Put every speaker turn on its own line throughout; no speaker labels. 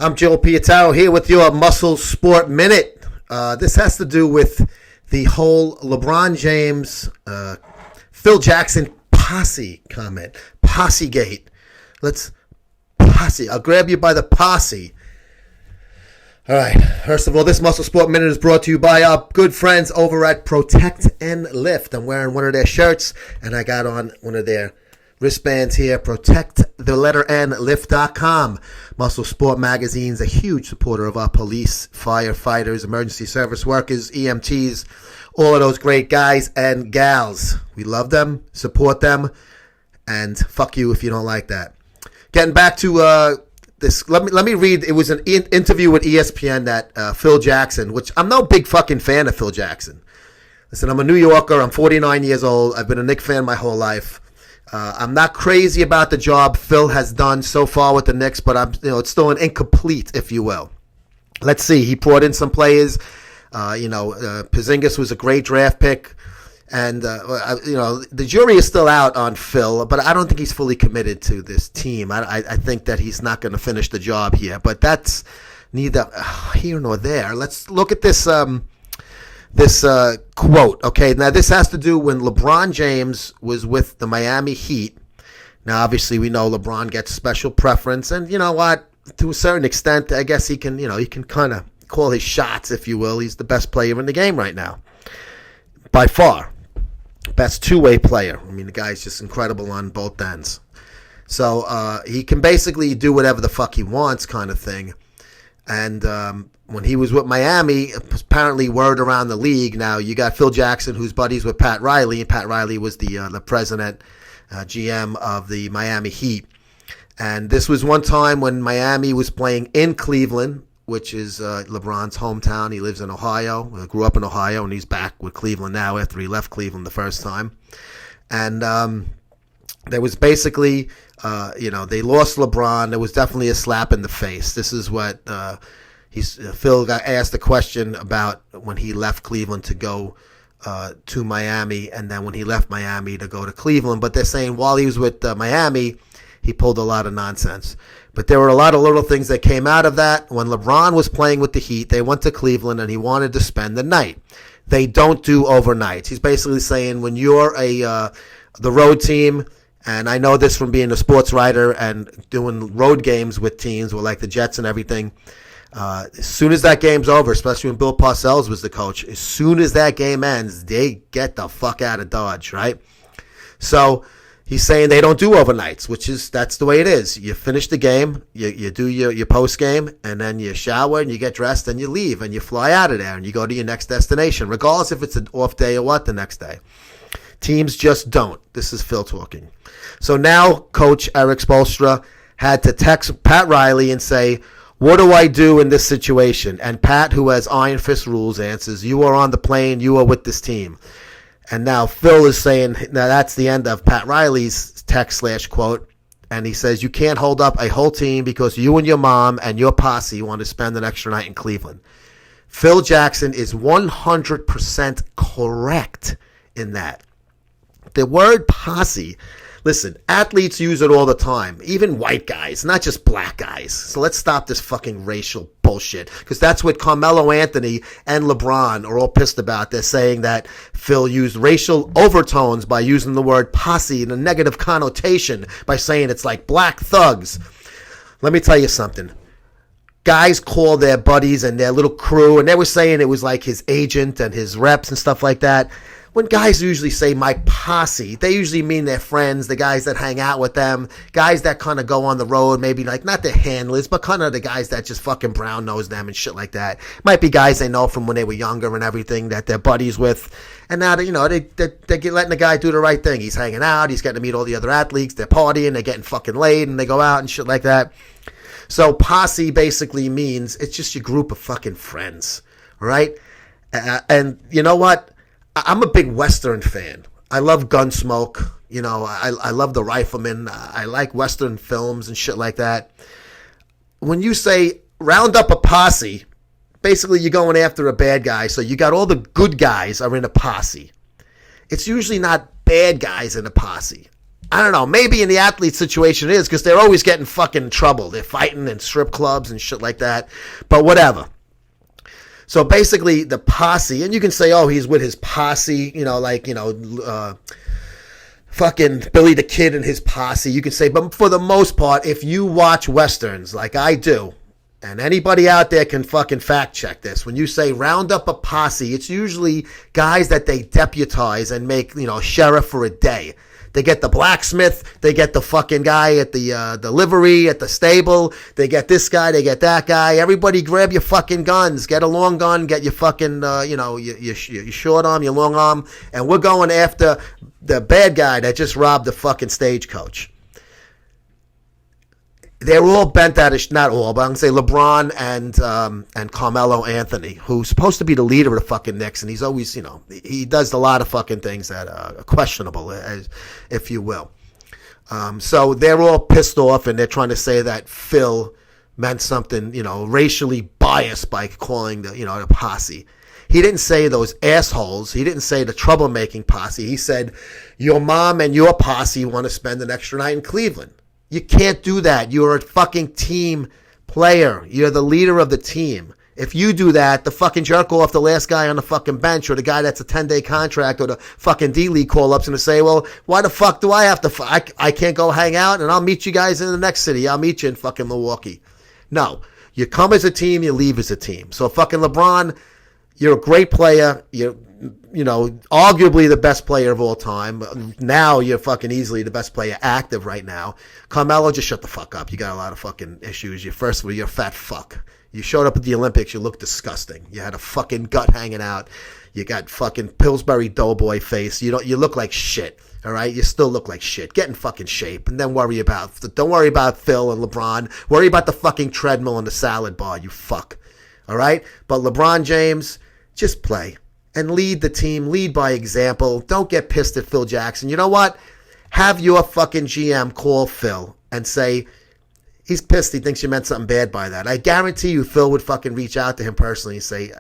I'm Joe Pietaro here with your Muscle Sport Minute. This has to do with the whole LeBron James, Phil Jackson Posse comment. Posse gate. Posse. I'll grab you by the posse. All right. First of all, this Muscle Sport Minute is brought to you by our good friends over at Protect and Lift. I'm wearing one of their shirts, and I got on one of their wristbands here. ProtectTheLetterNLift.com. Muscle Sport Magazine's a huge supporter of our police, firefighters, emergency service workers, EMTs, all of those great guys and gals. We love them, support them, and fuck you if you don't like that. Getting back to this, let me read. It was an interview with ESPN that Phil Jackson, which I'm no big fucking fan of Phil Jackson. Listen, I'm a New Yorker. I'm 49 years old. I've been a Knicks fan my whole life. I'm not crazy about the job Phil has done so far with the Knicks, but it's still an incomplete, if you will. Let's see. He brought in some players. Porzingis was a great draft pick, and the jury is still out on Phil, but I don't think he's fully committed to this team. I think that he's not going to finish the job here, but that's neither here nor there. Let's look at this. This quote, okay, now this has to do when LeBron James was with the Miami Heat. Now, obviously, we know LeBron gets special preference, and you know what? To a certain extent, I guess he can kind of call his shots, if you will. He's the best player in the game right now, by far. Best two-way player. I mean, the guy's just incredible on both ends. So he can basically do whatever the fuck he wants, kind of thing. And when he was with Miami, apparently word around the league. Now you got Phil Jackson, who's buddies with Pat Riley. Pat Riley was the president, GM of the Miami Heat. And this was one time when Miami was playing in Cleveland, which is LeBron's hometown. He lives in Ohio, grew up in Ohio, and he's back with Cleveland now after he left Cleveland the first time. And there was basically, they lost LeBron. There was definitely a slap in the face. This is what Phil got asked a question about when he left Cleveland to go to Miami, and then when he left Miami to go to Cleveland. But they're saying while he was with Miami, he pulled a lot of nonsense. But there were a lot of little things that came out of that. When LeBron was playing with the Heat, they went to Cleveland, and he wanted to spend the night. They don't do overnights. He's basically saying when you're the road team, and I know this from being a sports writer and doing road games with teams, with like the Jets and everything. As soon as that game's over, especially when Bill Parcells was the coach, as soon as that game ends, they get the fuck out of Dodge, right? So he's saying they don't do overnights, that's the way it is. You finish the game, you do your post game, and then you shower and you get dressed and you leave and you fly out of there and you go to your next destination, regardless if it's an off day or what the next day. Teams just don't. This is Phil talking. So now Coach Eric Spoelstra had to text Pat Riley and say, what do I do in this situation? And Pat, who has iron fist rules, answers, you are on the plane, you are with this team. And now Phil is saying, now that's the end of Pat Riley's text/quote. And he says, you can't hold up a whole team because you and your mom and your posse want to spend an extra night in Cleveland. Phil Jackson is 100% correct in that. The word posse, listen, athletes use it all the time, even white guys, not just black guys. So let's stop this fucking racial bullshit, because that's what Carmelo Anthony and LeBron are all pissed about. They're saying that Phil used racial overtones by using the word posse in a negative connotation by saying it's like black thugs. Let me tell you something. Guys call their buddies and their little crew, and they were saying it was like his agent and his reps and stuff like that. When guys usually say my posse, they usually mean their friends, the guys that hang out with them, guys that kind of go on the road, maybe like not the handlers, but kind of the guys that just fucking brown nose them and shit like that. Might be guys they know from when they were younger and everything that they're buddies with. And now, they're letting the guy do the right thing. He's hanging out, he's getting to meet all the other athletes, they're partying, they're getting fucking laid, and they go out and shit like that. So posse basically means it's just your group of fucking friends, right? And you know what? I'm a big Western fan. I love Gunsmoke. I love The Rifleman. I like Western films and shit like that. When you say round up a posse, basically you're going after a bad guy. So you got all the good guys are in a posse. It's usually not bad guys in a posse. I don't know. Maybe in the athlete situation it is because they're always getting fucking in trouble. They're fighting in strip clubs and shit like that. But whatever. So basically, the Posse, and you can say, oh, he's with his posse, fucking Billy the Kid and his posse. You can say, but for the most part, if you watch Westerns like I do, and anybody out there can fucking fact check this, when you say round up a posse, it's usually guys that they deputize and make, sheriff for a day. They get the blacksmith, they get the fucking guy at the livery, at the stable, they get this guy, they get that guy. Everybody grab your fucking guns, get a long gun, get your fucking, your short arm, your long arm, and we're going after the bad guy that just robbed the fucking stagecoach. They're all bent out of, not all, but I'm going to say LeBron and Carmelo Anthony, who's supposed to be the leader of the fucking Knicks, and he's always, he does a lot of fucking things that are questionable, if you will. So they're all pissed off, and they're trying to say that Phil meant something, racially biased by calling the posse. He didn't say those assholes. He didn't say the troublemaking posse. He said, your mom and your posse want to spend an extra night in Cleveland. You can't do that. You're a fucking team player. You're the leader of the team. If you do that, the fucking jerk off, the last guy on the fucking bench, or the guy that's a 10-day contract, or the fucking D-League call-ups, and to say, well, why the fuck do I have to I can't go hang out, and I'll meet you guys in the next city. I'll meet you in fucking Milwaukee. No. You come as a team, you leave as a team. So fucking LeBron, you're a great player. You're arguably the best player of all time. Now you're fucking easily the best player active right now. Carmelo, just shut the fuck up. You got a lot of fucking issues. You're a fat fuck. You showed up at the Olympics, you looked disgusting. You had a fucking gut hanging out. You got fucking Pillsbury Doughboy face. You look like shit. All right, you still look like shit. Get in fucking shape, and then don't worry about Phil and LeBron. Worry about the fucking treadmill and the salad bar. You fuck. All right, but LeBron James, just play. And lead the team, lead by example. Don't get pissed at Phil Jackson. You know what? Have your fucking GM call Phil and say, he's pissed, he thinks you meant something bad by that. I guarantee you Phil would fucking reach out to him personally and say,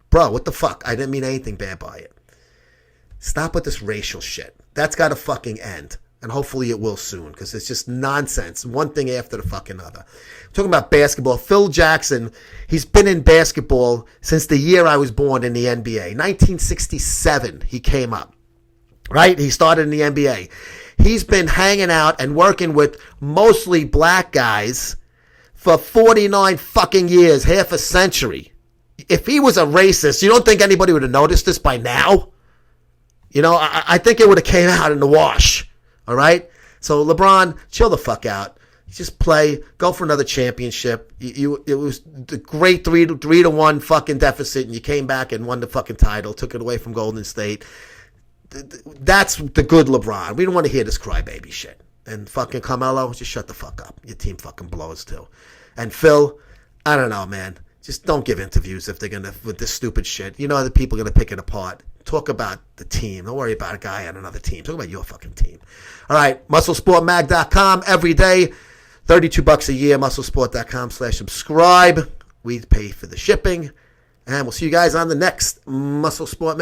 bro, what the fuck? I didn't mean anything bad by it. Stop with this racial shit. That's got to fucking end. And hopefully it will soon, because it's just nonsense. One thing after the fucking other. Talking about basketball, Phil Jackson, he's been in basketball since the year I was born in the NBA. 1967, he came up. Right? He started in the NBA. He's been hanging out and working with mostly black guys for 49 fucking years, half a century. If he was a racist, you don't think anybody would have noticed this by now? I think it would have came out in the wash. All right? So, LeBron, chill the fuck out. Just play. Go for another championship. It was the great 3-1 fucking deficit, and you came back and won the fucking title, took it away from Golden State. That's the good LeBron. We don't want to hear this crybaby shit. And fucking Carmelo, just shut the fuck up. Your team fucking blows too. And Phil, I don't know, man. Just don't give interviews if they're going to, with this stupid shit. You know the people are going to pick it apart. Talk about the team. Don't worry about a guy on another team. Talk about your fucking team. All right, MuscleSportMag.com every day. $32 a year, MuscleSport.com/subscribe. We pay for the shipping. And we'll see you guys on the next Muscle Sport